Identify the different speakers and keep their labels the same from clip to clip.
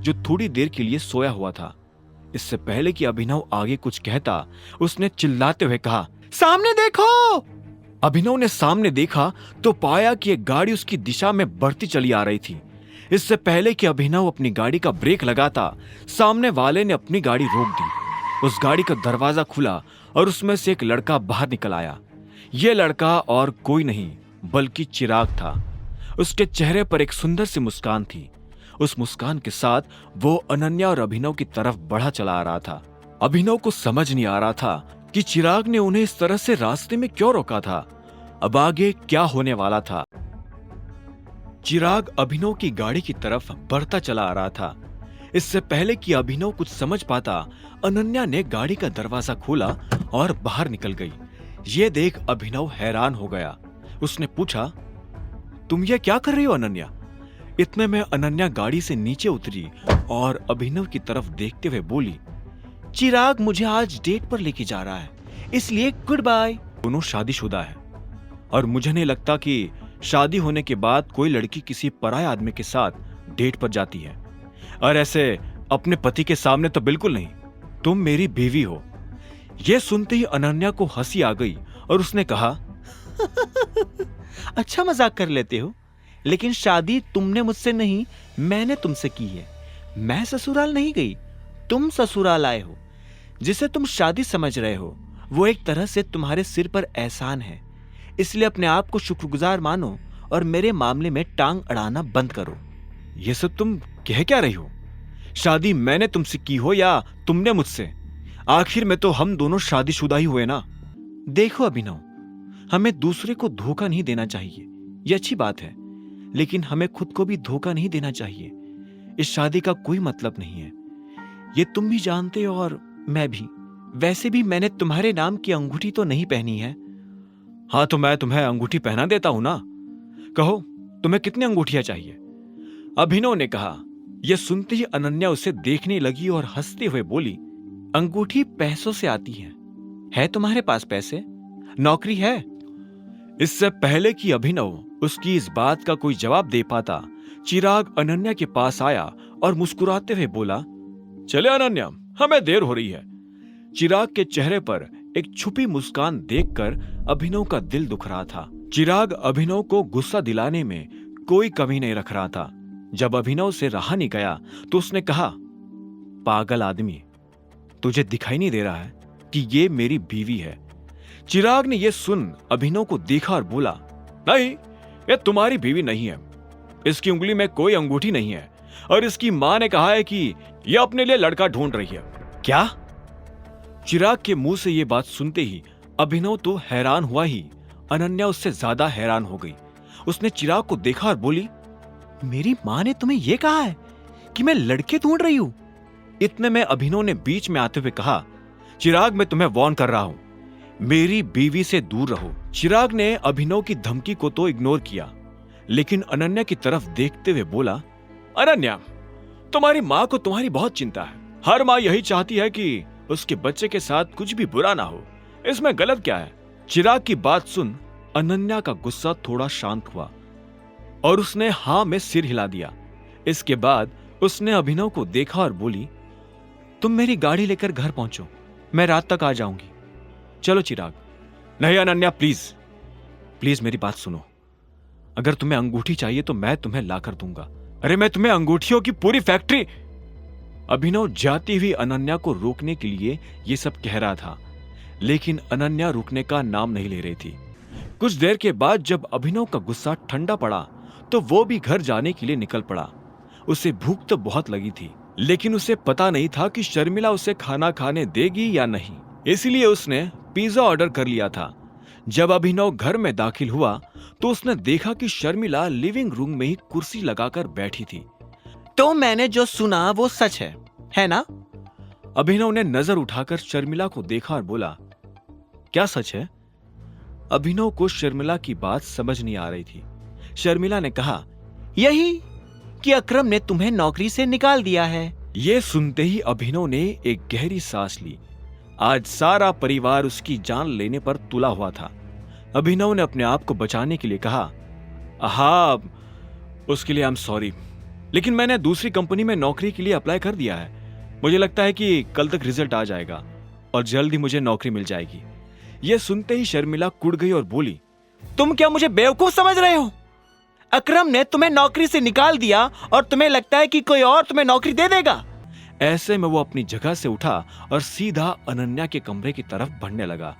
Speaker 1: जो थोड़ी देर के लिए सोया हुआ था। इससे पहले कि अभिनव आगे कुछ कहता, उसने चिल्लाते हुए कहा, सामने देखो। अभिनव ने सामने देखा तो पाया कि एक गाड़ी उसकी दिशा में बढ़ती चली आ रही थी। इससे पहले कि अभिनव अपनी गाड़ी का ब्रेक लगाता, सामने वाले ने अपनी गाड़ी रोक दी। उस गाड़ी का दरवाजा खुला और उसमें से एक लड़का बाहर निकल आया। यह लड़का और कोई नहीं बल्कि चिराग था। उसके चेहरे पर एक सुंदर सी मुस्कान थी। उस मुस्कान के साथ वो अनन्या और अभिनव की तरफ बढ़ा चला आ रहा था। अभिनव को समझ नहीं आ रहा था कि चिराग ने उन्हें इस तरह से रास्ते में क्यों रोका था। अब आगे क्या होने वाला था। चिराग अभिनव की गाड़ी की तरफ बढ़ता चला आ रहा था। इससे पहले कि अभिनव कुछ समझ पाता, अनन्या ने गाड़ी का दरवाजा खोला और बाहर निकल गई। ये देख अभिनव हैरान हो गया। उसने पूछा, तुम ये क्या कर रही हो अनन्या? इतने में अनन्या गाड़ी से नीचे उतरी और अभिनव की तरफ देखते हुए बोली, चिराग मुझे आज डेट पर लेके जा रहा है, इसलिए गुड बाय। दोनों शादीशुदा है और मुझे नहीं लगता कि शादी होने के बाद कोई लड़की किसी पराये आदमी के साथ डेट पर जाती है, और ऐसे अपने पति के सामने तो बिल्कुल नहीं। तुम मेरी बीवी हो। यह सुनते ही अनन्या को हंसी आ गई और उसने कहा, अच्छा मजाक कर लेते हो, लेकिन शादी तुमने मुझसे नहीं, मैंने तुमसे की है। मैं ससुराल नहीं गई, तुम ससुराल आए हो। जिसे तुम शादी समझ रहे हो वो एक तरह से तुम्हारे सिर पर एहसान है, इसलिए अपने आप को शुक्रगुजार मानो और मेरे मामले में टांग अड़ाना बंद करो। ये सब तुम कह क्या रही हो? शादी मैंने तुमसे की हो या तुमने मुझसे? आखिर में तो हम दोनों शादीशुदा ही हुए ना। देखो अभिनव, हमें दूसरे को धोखा नहीं देना चाहिए, ये अच्छी बात है, लेकिन हमें खुद को भी धोखा नहीं देना चाहिए। इस शादी का कोई मतलब नहीं है, ये तुम भी जानते हो और मैं भी। वैसे भी मैंने तुम्हारे नाम की अंगूठी तो नहीं पहनी है। हाँ, तो मैं तुम्हें अंगूठी पहना देता हूं ना। कहो, तुम्हें कितनी अंगूठियां चाहिए? अभिनव ने कहा। यह सुनते ही अनन्या उसे देखने लगी और हंसते हुए बोली, अंगूठी पैसों से आती है तुम्हारे पास पैसे? नौकरी है? इससे पहले कि अभिनव उसकी इस बात का कोई जवाब दे पाता, चिराग अनन्या के पास आया और मुस्कुराते हुए बोला, चले अनन्या, हमें देर हो रही है। चिराग के चेहरे पर एक छुपी मुस्कान देखकर अभिनव का दिल दुख रहा था। चिराग अभिनव को गुस्सा दिलाने में कोई कमी नहीं रख रहा था। जब अभिनव से रहा नहीं गया तो उसने कहा, पागल आदमी, तुझे दिखाई नहीं दे रहा है कि ये मेरी बीवी है? चिराग ने यह सुन अभिनव को देखा और बोला, नहीं, ये तुम्हारी बीवी नहीं है। इसकी उंगली में कोई अंगूठी नहीं है और इसकी मां ने कहा है कि यह अपने लिए लड़का ढूंढ रही है। क्या? चिराग के मुंह से यह बात सुनते ही अभिनव तो हैरान हुआ ही, अनन्या उससे ज्यादा हैरान हो गई। उसने चिराग को देखा और बोली, मेरी मां ने तुम्हें यह कहा है कि मैं लड़के ढूंढ रही हूं? इतने में अभिनव ने बीच में आते हुए कहा, चिराग, मैं तुम्हें वार्न कर रहा हूं, मेरी बीवी से दूर रहो। चिराग ने अभिनव की धमकी को तो इग्नोर किया, लेकिन अनन्या की तरफ देखते हुए बोला, अनन्या, तुम्हारी मां को तुम्हारी बहुत चिंता है। हर मां यही चाहती है कि उसके बच्चे के साथ कुछ भी बुरा ना हो, इसमें गलत क्या है? चिराग की बात सुन अनन्या का गुस्सा थोड़ा शांत हुआ और उसने हां में सिर हिला दिया। इसके बाद उसने अभिनव को देखा और बोली, तुम मेरी गाड़ी लेकर घर पहुंचो, मैं रात तक आ जाऊंगी। चलो चिराग। नहीं अनन्या, प्लीज प्लीज मेरी बात सुनो। अगर तुम्हें अंगूठी चाहिए तो मैं तुम्हें लाकर दूंगा। अरे मैं तुम्हें अंगूठियों की पूरी फैक्ट्री। अभिनव जाती हुई अनन्या को रोकने के लिए यह सब कह रहा था, लेकिन अनन्या रुकने का नाम नहीं ले रही थी। कुछ देर के बाद जब अभिनव का गुस्सा ठंडा पड़ा तो वो भी घर जाने के लिए निकल पड़ा। उसे भूख तो बहुत लगी थी, लेकिन उसे पता नहीं था कि शर्मिला उसे खाना खाने देगी या नहीं, इसलिए उसने पिज्जा ऑर्डर कर लिया था। जब अभिनव घर में दाखिल हुआ तो उसने देखा कि शर्मिला लिविंग रूम में ही कुर्सी लगाकर बैठी थी। तो मैंने जो सुना वो सच है ना? अभिनव ने नजर उठाकर शर्मिला को देखा और बोला, क्या सच है? अभिनव को शर्मिला की बात समझ नहीं आ रही थी। शर्मिला ने कहा, यही कि अकरम ने तुम्हें नौकरी से निकाल दिया है। यह सुनते ही अभिनव ने एक गहरी सांस ली। आज सारा परिवार उसकी जान लेने पर तुला हुआ था। अभिनव ने अपने आप को बचाने के लिए कहा, हाँ, उसके लिए आई एम सॉरी, लेकिन मैंने दूसरी कंपनी में नौकरी के लिए अप्लाई कर दिया है। मुझे लगता है कि कल तक रिजल्ट आ जाएगा और जल्द ही मुझे नौकरी मिल जाएगी। यह सुनते ही शर्मिला कुड़ गई और बोली, तुम क्या मुझे बेवकूफ समझ रहे हो? अकरम ने तुम्हें नौकरी से निकाल दिया और तुम्हें लगता है कि कोई और तुम्हें नौकरी दे देगा? ऐसे में वो अपनी जगह से उठा और सीधा अनन्या के कमरे की तरफ बढ़ने लगा।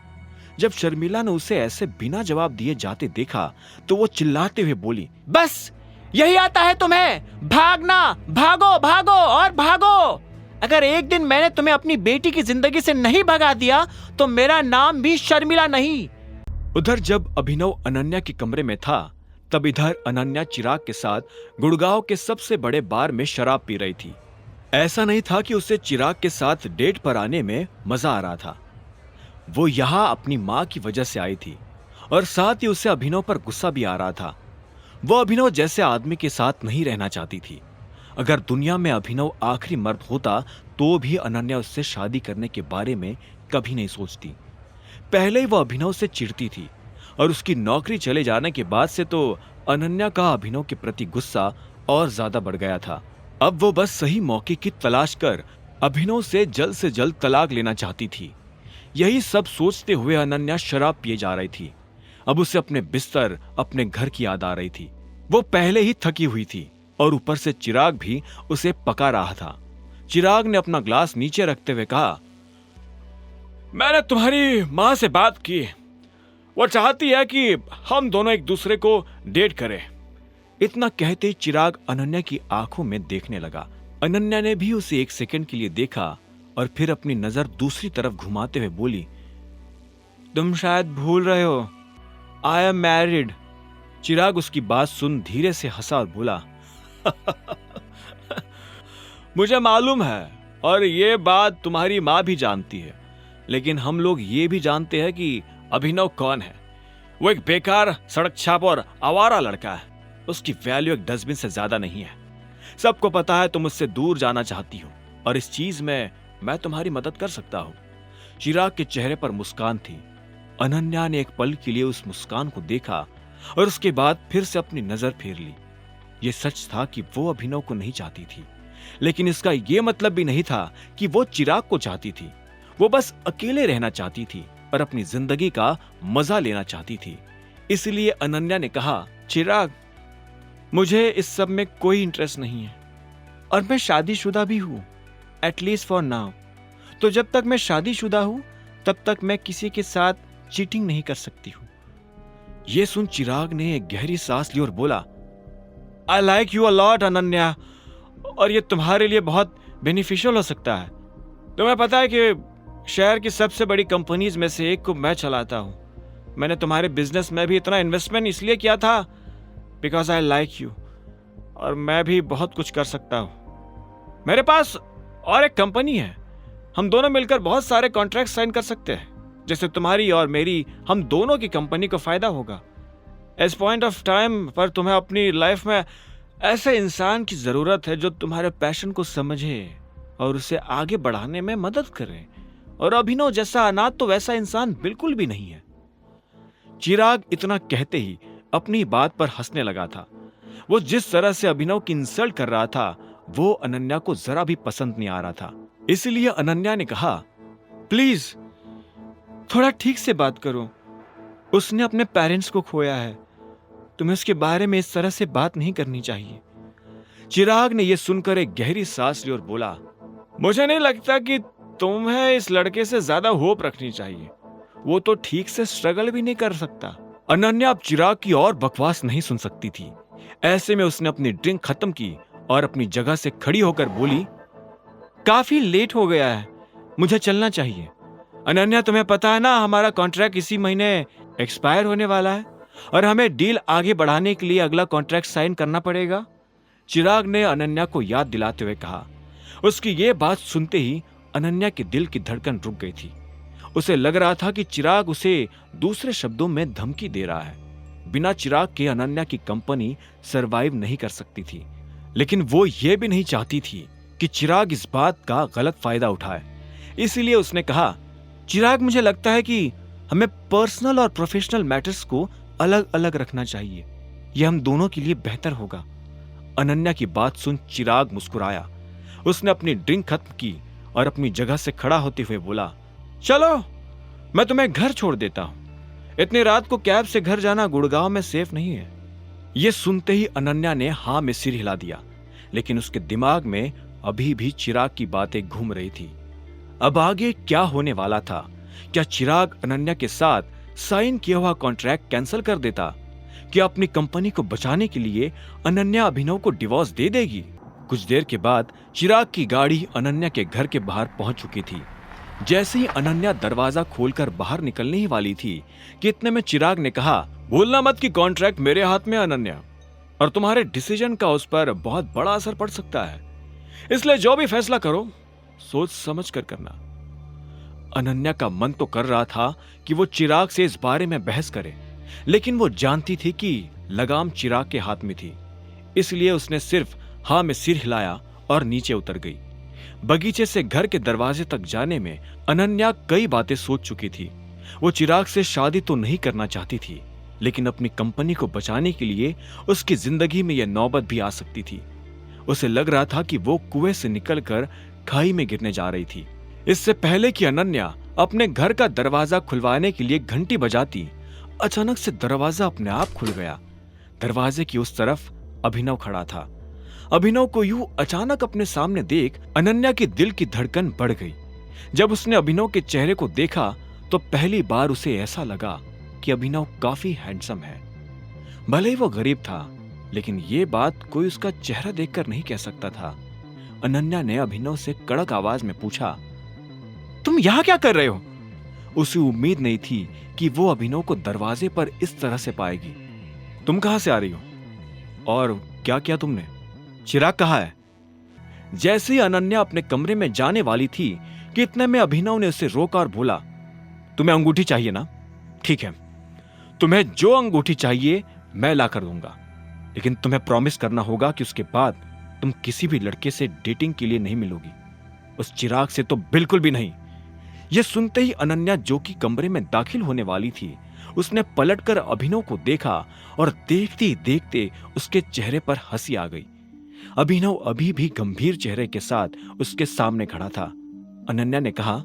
Speaker 1: जब शर्मिला ने उसे ऐसे बिना जवाब दिए जाते देखा तो वो चिल्लाते हुए बोली, बस यही आता है तुम्हें? भागना, भागो भागो और भागो। अगर एक दिन मैंने तुम्हें अपनी बेटी की जिंदगी से नहीं भगा दिया तो मेरा नाम भी शर्मिला नहीं। उधर जब अभिनव अनन्या के कमरे में था तब इधर अनन्या चिराग के साथ गुड़गांव के सबसे बड़े बार में शराब पी रही थी। ऐसा नहीं था कि उसे चिराग के साथ डेट पर आने में मजा आ रहा था। वो यहां अपनी मां की वजह से आई थी और साथ ही उसे अभिनव पर गुस्सा भी आ रहा था। वो अभिनव जैसे आदमी के साथ नहीं रहना चाहती थी। अगर दुनिया में अभिनव आखिरी मर्द होता तो भी अनन्या उससे शादी करने के बारे में कभी नहीं सोचती। पहले ही वो अभिनव से चिढ़ती थी और उसकी नौकरी चले जाने के बाद से तो अनन्या का अभिनव के प्रति गुस्सा और ज्यादा बढ़ गया था। अब वो बस सही मौके की तलाश कर अभिनव से जल्द तलाक लेना चाहती थी। यही सब सोचते हुए अनन्या शराब पिए जा रही थी। अब उसे अपने बिस्तर, अपने घर की याद आ रही थी। वो पहले ही थकी हुई थी और ऊपर से चिराग भी उसे पका रहा था। चिराग ने अपना ग्लास नीचे रखते हुए कहा, मैंने तुम्हारी मां से बात की। वो चाहती है कि हम दोनों एक दूसरे को डेट करें। इतना कहते ही चिराग अनन्या की आंखों में देखने लगा। अनन्या ने भी उसे एक सेकंड के लिए देखा और फिर अपनी नजर दूसरी तरफ घुमाते हुए बोली, तुम शायद भूल रहे हो, आई एम मैरिड। चिराग उसकी बात सुन धीरे से हंसा और बोला, मुझे मालूम है और ये बात तुम्हारी मां भी जानती है, लेकिन हम लोग ये भी जानते हैं कि अभिनव कौन है। वो एक बेकार, सड़क छाप और आवारा लड़का है। उसकी वैल्यू एक डस्टबिन से ज्यादा नहीं है। सबको पता है तुम उससे दूर जाना चाहती हो और इस चीज में मैं तुम्हारी मदद कर सकता हूं। चिराग के चेहरे पर मुस्कान थी। अनन्या ने एक पल के लिए उस मुस्कान को देखा और उसके बाद फिर से अपनी नजर फेर ली। यह सच था कि वो अभिनव को नहीं चाहती थी, लेकिन इसका यह मतलब भी नहीं था कि वो चिराग को चाहती थी। वो बस अकेले रहना चाहती थी और अपनी जिंदगी का मजा लेना चाहती थी। इसलिए अनन्या ने कहा, चिराग, मुझे इस सब में कोई इंटरेस्ट नहीं है और मैं शादीशुदा भी हूं, एटलीस्ट फॉर नाउ। तो जब तक मैं शादीशुदा हूं तब तक मैं किसी के साथ चीटिंग नहीं कर सकती हूं। यह सुन चिराग ने एक गहरी सांस ली और बोला, I like you a lot Ananya, और ये तुम्हारे लिए बहुत बेनिफिशियल हो सकता है। तुम्हें पता है कि शहर की सबसे बड़ी कंपनीज में से एक को मैं चलाता हूं। मैंने तुम्हारे बिजनेस में भी इतना इन्वेस्टमेंट इसलिए किया था बिकॉज आई लाइक यू, और मैं भी बहुत कुछ कर सकता हूं। मेरे पास और एक कंपनी है, हम दोनों मिलकर बहुत सारे कॉन्ट्रैक्ट साइन कर सकते हैं। जैसे तुम्हारी और मेरी, हम दोनों की कंपनी को फायदा होगा। इस पॉइंट ऑफ टाइम पर तुम्हें अपनी लाइफ में ऐसे इंसान की जरूरत है जो तुम्हारे पैशन को समझे और उसे आगे बढ़ाने में मदद करे, और अभिनव जैसा अनाथ तो वैसा इंसान बिल्कुल भी नहीं है। चिराग इतना कहते ही अपनी बात पर हंसने लगा था। वो जिस तरह से अभिनव की इंसल्ट कर रहा था वो अनन्या को जरा भी पसंद नहीं आ रहा था। इसलिए अनन्या ने कहा, प्लीज थोड़ा ठीक से बात करो, उसने अपने पेरेंट्स को खोया है, तुम्हें उसके बारे में इस तरह से बात नहीं करनी चाहिए। चिराग ने यह सुनकर एक गहरी सांस ली और बोला, मुझे नहीं लगता कि तुम्हें इस लड़के से ज्यादा होप रखनी चाहिए। वो तो ठीक से स्ट्रगल भी नहीं कर सकता। अनन्या अब चिराग की और बकवास नहीं सुन सकती थी। ऐसे में उसने अपनी ड्रिंक खत्म की और अपनी जगह से खड़ी होकर बोली, काफी लेट हो गया है, मुझे चलना चाहिए। अनन्या, तुम्हें पता है ना हमारा कॉन्ट्रैक्ट इसी महीने एक्सपायर होने वाला है और हमें डील आगे बढ़ाने के लिए अगला कॉन्ट्रैक्ट साइन करना पड़ेगा। चिराग ने अनन्या को याद दिलाते हुए कहा। उसकी ये बात सुनते ही अनन्या के दिल की धड़कन रुक गई थी। उसे लग रहा था कि चिराग उसे दूसरे शब्दों में धमकी दे रहा है। बिना चिराग के अनन्या की कंपनी सरवाइव नहीं कर सकती थी, लेकिन वो ये भी नहीं चाहती थी कि चिराग इस बात का गलत फायदा उठाए। इसीलिए उसने कहा, चिराग, मुझे लगता है कि हमें पर्सनल और प्रोफेशनल मैटर्स को अलग अलग रखना चाहिए। यह हम दोनों के लिए बेहतर होगा। अनन्या की बात सुन चिराग मुस्कुराया। उसने अपनी ड्रिंक खत्म की और अपनी जगह से खड़ा होते हुए बोला, चलो मैं तुम्हें घर छोड़ देता हूं। इतनी रात को कैब से घर जाना गुड़गांव में सेफ नहीं है। यह सुनते ही अनन्या ने हाँ में सिर हिला दिया, लेकिन उसके दिमाग में अभी भी चिराग की बातें घूम रही थी। अब आगे क्या होने वाला था? क्या चिराग अनन्या के साथ साइन किया हुआ कॉन्ट्रैक्ट कैंसिल कर देता? क्या अपनी कंपनी को बचाने के लिए अनन्या अभिनव को डिवोर्स दे देगी? कुछ देर के बाद चिराग की गाड़ी अनन्या के घर के बाहर पहुंच चुकी थी। जैसे ही अनन्या दरवाजा खोलकर बाहर निकलने ही वाली थी कि इतने में चिराग ने कहा, भूलना मत कि कॉन्ट्रैक्ट मेरे हाथ में अनन्या, और तुम्हारे डिसीजन का उस पर बहुत बड़ा असर पड़ सकता है। इसलिए जो भी फैसला करो सोच समझ कर करना। अनन्या का मन तो कर रहा था कि वो चिराग से इस बारे में बहस करे, लेकिन वो जानती थी कि लगाम चिराग के हाथ में थी। इसलिए उसने सिर्फ हाँ में सिर हिलाया और नीचे उतर गई। बगीचे से घर के दरवाजे तक जाने में अनन्या कई बातें सोच चुकी थी। वो चिराग से शादी तो नहीं करना चाहती थी, लेकिन अपनी कंपनी को बचाने के लिए उसकी जिंदगी में यह नौबत भी आ सकती थी। उसे लग रहा था कि वो कुएं से निकलकर खाई में गिरने जा रही थी। इससे पहले कि अनन्या अपने घर का दरवाजा खुलवाने के लिए घंटी बजाती, अचानक से दरवाजा अपने आप खुल गया। दरवाजे की उस तरफ अभिनव खड़ा था। अभिनव को यूं अचानक अपने सामने देख अनन्या की दिल की धड़कन बढ़ गई। जब उसने अभिनव के चेहरे को देखा तो पहली बार उसे ऐसा लगा कि अभिनव काफी हैंडसम है। भले ही वो गरीब था, लेकिन ये बात कोई उसका चेहरा देखकर नहीं कह सकता था। अनन्या ने अभिनव से कड़क आवाज में पूछा, तुम यहां क्या कर रहे हो? उसे उम्मीद नहीं थी कि वो अभिनव को दरवाजे पर इस तरह से पाएगी। तुम कहां से आ रही हो और क्या किया तुमने? चिराग कहाँ है? जैसे ही अनन्या अपने कमरे में जाने वाली थी कि इतने में अभिनव ने उसे रोका और बोला, तुम्हें अंगूठी चाहिए ना? ठीक है, तुम्हें जो अंगूठी चाहिए मैं ला कर दूंगा, लेकिन तुम्हें प्रॉमिस करना होगा कि उसके बाद तुम किसी भी लड़के से डेटिंग के लिए नहीं मिलोगी। उस चिराग से तो बिल्कुल भी नहीं। यह सुनते ही अनन्या, जो कि कमरे में दाखिल होने वाली थी, उसने पलटकर अभिनव को देखा और देखते ही देखते उसके चेहरे पर हंसी आ गई। अभिनव अभी भी गंभीर चेहरे के साथ उसके सामने खड़ा था। अनन्या ने कहा,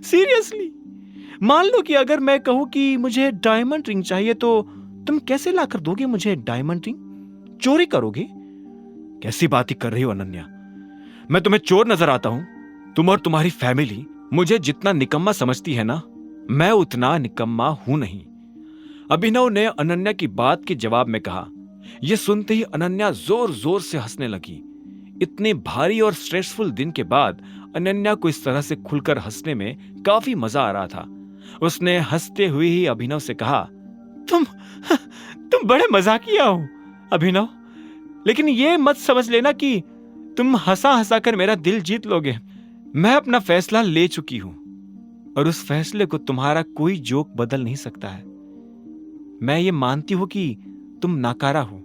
Speaker 1: सीरियसली? मान लो कि अगर मैं कहूं कि मुझे डायमंड रिंग चाहिए तो तुम कैसे लाकर दोगे मुझे डायमंड रिंग? चोरी करोगे? कैसी बातें कर रही हो अनन्या? मैं तुम्हें चोर नजर आता हूं? तुम और तुम्हारी फैमिली मुझे जितना निकम्मा समझती है ना, मैं उतना निकम्मा हूं नहीं। अभिनव ने अनन्या की बात के जवाब में कहा। यह सुनते ही अनन्या जोर जोर से हंसने लगी। इतने भारी और स्ट्रेसफुल दिन के बाद अनन्या को इस तरह से खुलकर हंसने में काफी मजा आ रहा था। उसने हंसते हुए ही अभिनव से कहा, तुम बड़े मजाकिया हो अभिनव, लेकिन यह मत समझ लेना कि तुम हंसा हंसा कर मेरा दिल जीत लोगे। मैं अपना फैसला ले चुकी हूं और उस फैसले को तुम्हारा कोई जोक बदल नहीं सकता है। मैं ये मानती हूं कि तुम नाकारा हो,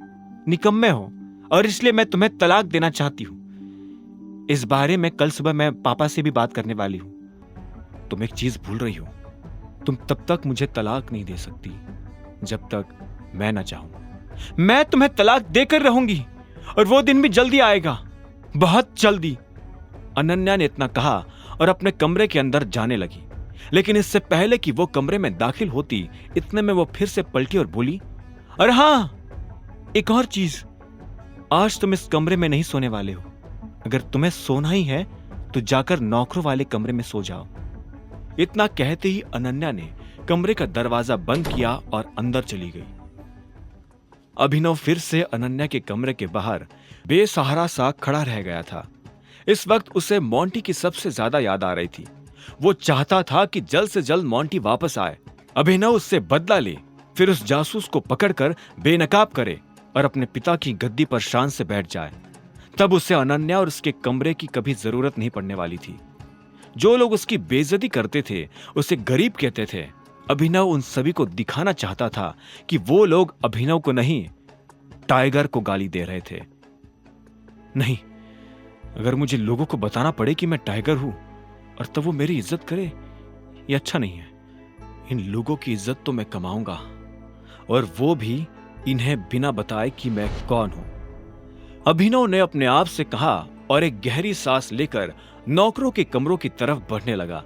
Speaker 1: निकम्मे हो, और इसलिए मैं तुम्हें तलाक देना चाहती हूं। इस बारे में कल सुबह मैं पापा से भी बात करने वाली हूं। तुम एक चीज भूल रही हो, तुम तब तक मुझे तलाक नहीं दे सकती जब तक मैं ना चाहूं। मैं तुम्हें तलाक देकर रहूंगी और वो दिन भी जल्दी आएगा, बहुत जल्दी। अनन्या ने इतना कहा और अपने कमरे के अंदर जाने लगी, लेकिन इससे पहले कि वो कमरे में दाखिल होती, इतने में वो फिर से पलटी और बोली, अरे हां, एक और चीज, आज तुम इस कमरे में नहीं सोने वाले हो। अगर तुम्हें सोना ही है तो जाकर नौकरों वाले कमरे में सो जाओ। इतना कहते ही अनन्या ने कमरे का दरवाजा बंद किया और अंदर चली गई। अभिनव फिर से अनन्या के कमरे के बाहर बेसहारा सा खड़ा रह गया था। इस वक्त उसे मोंटी की सबसे ज्यादा याद आ रही थी। वो चाहता था कि जल्द से जल्द मोंटी वापस आए, अभिनव उससे बदला ले, फिर उस जासूस को पकड़कर बेनकाब करे और अपने पिता की गद्दी पर शान से बैठ जाए। तब उसे अनन्या और उसके कमरे की कभी जरूरत नहीं पड़ने वाली थी। जो लोग उसकी बेइज्जती करते थे, उसे गरीब कहते थे, अभिनव उन सभी को दिखाना चाहता था कि वो लोग अभिनव को नहीं, टाइगर को गाली दे रहे थे। नहीं, अगर मुझे लोगों को बताना पड़े कि मैं टाइगर हूं और तब वो मेरी इज्जत करे, ये अच्छा नहीं है। इन लोगों की इज्जत तो मैं कमाऊंगा, और वो भी इन्हें बिना बताए कि मैं कौन हूं। अभिनव ने अपने आप से कहा और एक गहरी सांस लेकर नौकरों के कमरों की तरफ बढ़ने लगा।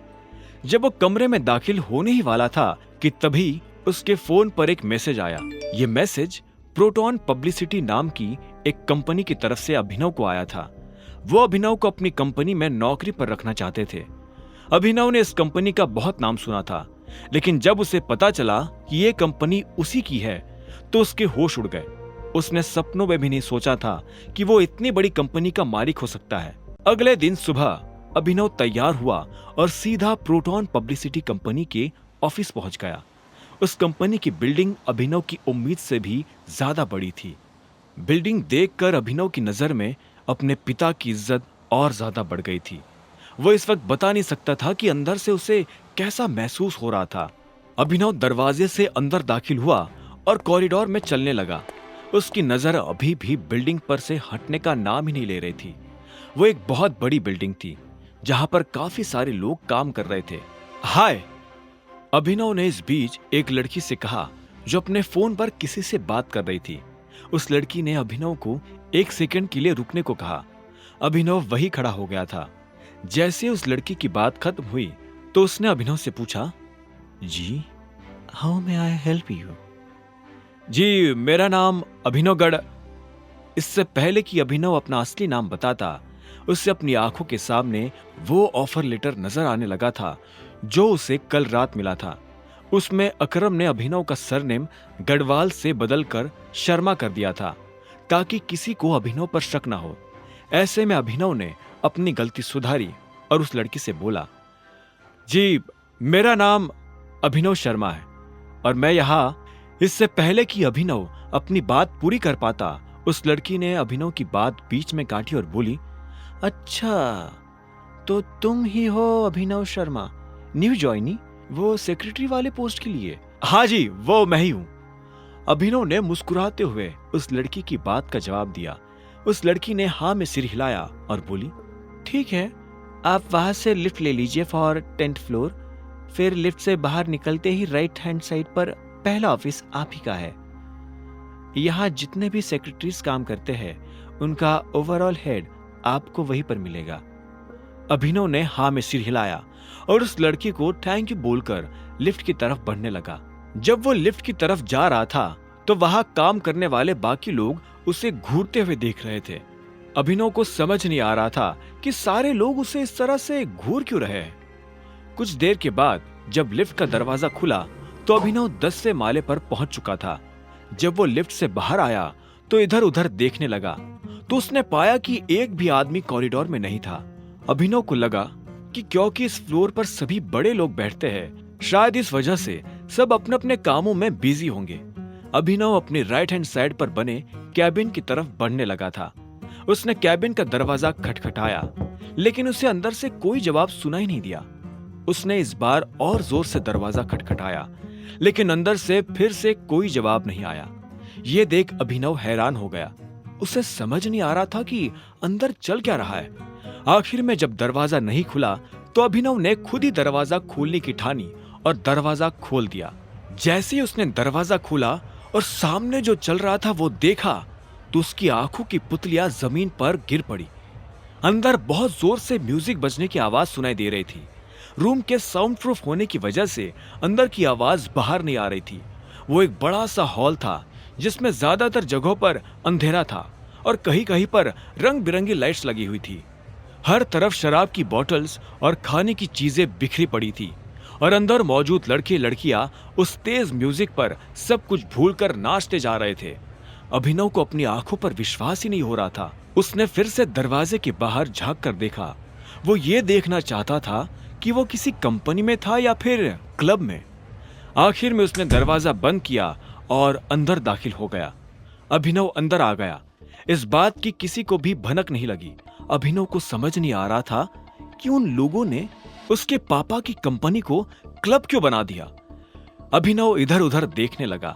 Speaker 1: जब वो कमरे में दाखिल होने ही वाला था कि तभी उसके फोन पर एक मैसेज आया। ये मैसेज प्रोटॉन पब्लिसिटी नाम की एक कंपनी की तरफ से अभिनव को आया था। वो अभिनव को अपनी कंपनी में नौकरी पर रखना चाहते थे। अभिनव ने इस कंपनी का बहुत नाम सुना था, लेकिन जब उसे पता चला कि ये कंपनी उसी की है तो उसके होश उड़ गए। उसने सपनों में भी नहीं सोचा था कि वो इतनी बड़ी कंपनी का मालिक हो सकता है। अगले दिन सुबह अभिनव तैयार हुआ और सीधा प्रोटॉन पब्लिसिटी कंपनी के ऑफिस पहुंच गया। उस कंपनी की बिल्डिंग अभिनव की उम्मीद से भी ज्यादा बड़ी थी। बिल्डिंग देखकर अभिनव की नजर में अपने पिता की इज्जत और ज्यादा बढ़ गई थी। वो इस वक्त बता नहीं सकता था कि अंदर से उसे कैसा महसूस हो रहा था। अभिनव दरवाजे से अंदर दाखिल हुआ और कॉरिडोर में चलने लगा। उसकी नजर अभी भी बिल्डिंग पर से हटने का नाम ही नहीं ले रही थी। वो एक बहुत बड़ी बिल्डिंग थी जहां पर काफी सारे लोग काम कर रहे थे। हाय, अभिनव ने इस बीच एक लड़की से कहा जो अपने फोन पर किसी से बात कर रही थी। उस लड़की ने अभिनव को एक सेकंड के लिए रुकने को कहा। अभिनव वही खड़ा हो गया था। जैसे उस लड़की की बात खत्म हुई तो उसने अभिनव से पूछा, जी, how may I help you? जी, मेरा नाम अभिनव गढ़। इससे पहले कि अभिनव अपना असली नाम बताता, उसे अपनी आंखों के सामने वो ऑफर लेटर नजर आने लगा था जो उसे कल रात मिला था। उसमें अकरम ने अभिनव का सरनेम गढ़वाल से बदलकर शर्मा कर दिया था ताकि किसी को अभिनव पर शक ना हो। ऐसे में अभिनव ने अपनी गलती सुधारी और उस लड़की से बोला, जी, मेरा नाम अभिनव शर्मा है और मैं यहाँ। इससे पहले कि अभिनव अपनी बात पूरी कर पाता, उस लड़की ने अभिनव की बात बीच में काटी और बोली, अच्छा, तो तुम ही हो अभिनव शर्मा, न्यू ज्वाइनी, वो सेक्रेटरी वाले पोस्ट के लिए? हाँ जी, वो मैं ही हूँ। अभिनव ने मुस्कुराते हुए उस लड़की की बात का जवाब दिया। उस लड़की ने हाँ में सिर हिलाया और बोली, ठीक है, आप वहां से लिफ्ट ले लीजिए फॉर 10th फ्लोर। फिर लिफ्ट से बाहर निकलते ही राइट हैंड साइड पर पहला ऑफिस आप ही का है। यहाँ जितने भी सेक्रेटरीज काम करते हैं उनका ओवरऑल हेड आपको वहीं पर मिलेगा। अभिनव ने हाँ में सिर हिलाया और उस लड़की को थैंक यू बोलकर लिफ्ट की तरफ बढ़ने लगा। जब वो लिफ्ट की तरफ जा रहा था तो वहां काम करने वाले बाकी लोग उसे घूरते हुए देख रहे थे। अभिनव को समझ नहीं आ रहा था कि सारे लोग उसे इस तरह से घूर क्यों रहे हैं। कुछ देर के बाद जब लिफ्ट का दरवाजा खुला तो अभिनव 10वें माले पर पहुंच चुका था। जब वो लिफ्ट से बाहर आया तो इधर उधर देखने लगा तो उसने पाया कि एक भी आदमी कॉरिडोर में नहीं था। अभिनव को लगा कि क्योंकि इस फ्लोर पर सभी बड़े लोग बैठते हैं, शायद इस वजह से सब अपने अपने कामों में बिजी होंगे। अभिनव अपने राइट हैंड साइड पर बने कैबिन की तरफ बढ़ने लगा था। उसने कैबिन का दरवाजा खटखटाया, लेकिन उसे अंदर से कोई जवाब सुनाई नहीं दिया। उसने इस बार और जोर से दरवाजा खटखटाया, लेकिन अंदर से फिर से कोई जवाब नहीं आया। ये देख अभिनव हैरान हो गया। उसे समझ नहीं आ रहा था कि अंदर चल क्या रहा है। आखिर में जब दरवाजा नहीं खुला तो अभिनव ने खुद ही दरवाजा खोलने की ठानी और दरवाजा खोल दिया। जैसे ही उसने दरवाजा खोला और सामने जो चल रहा था वो देखा तो उसकी आंखों की पुतलियां जमीन पर गिर पड़ी। अंदर बहुत जोर से म्यूजिक बजने की आवाज सुनाई दे रही थी। रूम के साउंड प्रूफ होने की वजह से अंदर की आवाज बाहर नहीं आ रही थी। वो एक बड़ा सा हॉल था जिसमें ज्यादातर जगहों पर अंधेरा था और कहीं कहीं पर रंग बिरंगी लाइट्स लगी हुई थी। हर तरफ शराब की बोतल्स और खाने की चीजें बिखरी पड़ी थी और अंदर मौजूद लड़के लड़कियां उस तेज म्यूजिक पर सब कुछ भूलकर नाचते जा रहे थे। अभिनव को अपनी आंखों पर विश्वास ही नहीं हो रहा था। उसने फिर से दरवाजे के बाहर झांक कर देखा। वो ये देखना चाहता था कि वो किसी कंपनी में था या फिर क्लब में। आखिर में उसने दरवाजा बंद किया और अंदर दाखिल हो गया। अभिनव अंदर आ गया। इस बात की किसी को भी भनक नहीं लगी। अभिनव को समझ नहीं आ रहा था कि उन लोगों ने उसके पापा की कंपनी को क्लब क्यों बना दिया। अभिनव इधर उधर देखने लगा।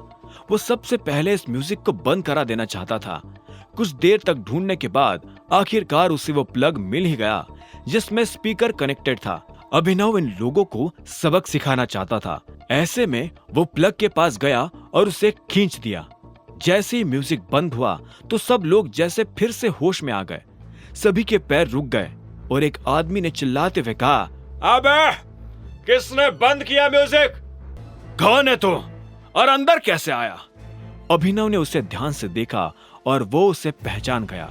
Speaker 1: वो सबसे पहले इस म्यूजिक को बंद करा देना चाहता था। कुछ देर तक ढूंढने के बाद आखिरकार उसे वो प्लग मिल ही गया जिसमें स्पीकर कनेक्टेड था। अभिनव इन लोगों को सबक सिखाना चाहता था। ऐसे में वो प्लग के पास गया और उसे खींच दिया। जैसे ही म्यूजिक बंद हुआ तो सब लोग जैसे फिर से होश में आ गए। सभी के पैर रुक गए और एक आदमी ने चिल्लाते हुए कहा, अबे किसने बंद किया म्यूजिक? कौन है तू और अंदर कैसे आया? अभिनव ने उसे ध्यान से देखा और वो उसे पहचान गया।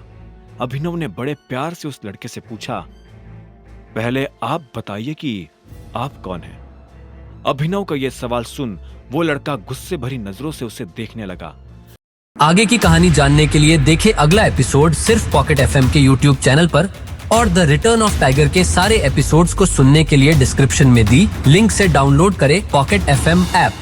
Speaker 1: अभिनव ने बड़े प्यार से उस लड़के से पूछा, पहले आप बताइए कि आप कौन हैं? अभिनव का यह सवाल सुन वो लड़का गुस्से भरी नजरों से उसे देखने लगा।
Speaker 2: आगे की कहानी जानने के लिए देखें अगला एपिसोड सिर्फ पॉकेट एफएम के यूट्यूब चैनल पर, और द रिटर्न ऑफ टाइगर के सारे एपिसोड्स को सुनने के लिए डिस्क्रिप्शन में दी लिंक से डाउनलोड करें पॉकेट एफएम ऐप।